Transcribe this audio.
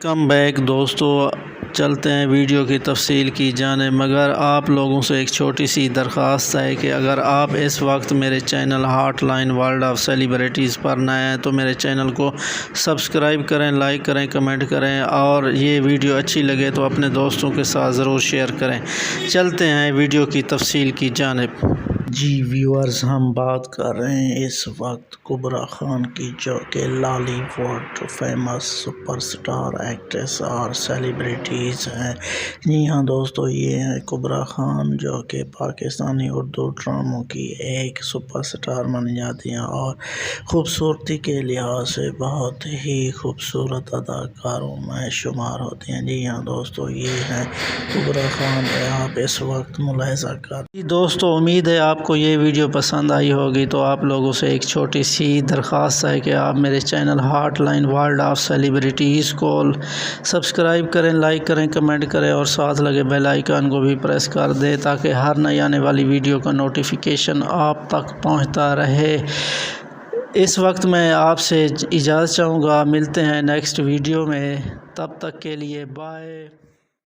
Come back دوستو، چلتے ہیں ویڈیو کی تفصیل کی جانب، مگر آپ لوگوں سے ایک چھوٹی سی درخواست ہے کہ اگر آپ اس وقت میرے channel hot line world of celebrities پر نئے ہیں تو میرے چینل کو سبسکرائب کریں، لائک کریں، کمنٹ کریں، اور یہ ویڈیو اچھی لگے تو اپنے دوستوں کے ساتھ ضرور شیئر کریں۔ چلتے ہیں ویڈیو کی تفصیل کی جانب۔ جی ویورز، ہم بات کر رہے ہیں اس وقت کبرا خان کی، جو کہ lolly would famous super star actress اور سیلیبریٹیز ہیں۔ جی ہاں دوستو، یہ ہے کبرا خان، جو کہ پاکستانی اردو ڈراموں کی ایک سپر سٹار مانی جاتی ہیں اور خوبصورتی کے لحاظ سے بہت ہی خوبصورت اداکاروں میں شمار ہوتی ہیں۔ جی ہاں دوستو، یہ ہے کبرا خان، آپ اس وقت ملاحظہ کر۔ جی دوستو، امید ہے آپ کو یہ ویڈیو پسند آئی ہوگی، تو آپ لوگوں سے ایک چھوٹی سی درخواست ہے کہ آپ میرے channel hot line world of celebrities کو سبسکرائب کریں، لائک کریں، کمنٹ کریں، اور ساتھ لگے بیل آئیکن کو بھی پریس کر دیں تاکہ ہر نئی آنے والی ویڈیو کا نوٹیفیکیشن آپ تک پہنچتا رہے۔ اس وقت میں آپ سے اجازت چاہوں گا، ملتے ہیں نیکسٹ ویڈیو میں، تب تک کے لیے بائے۔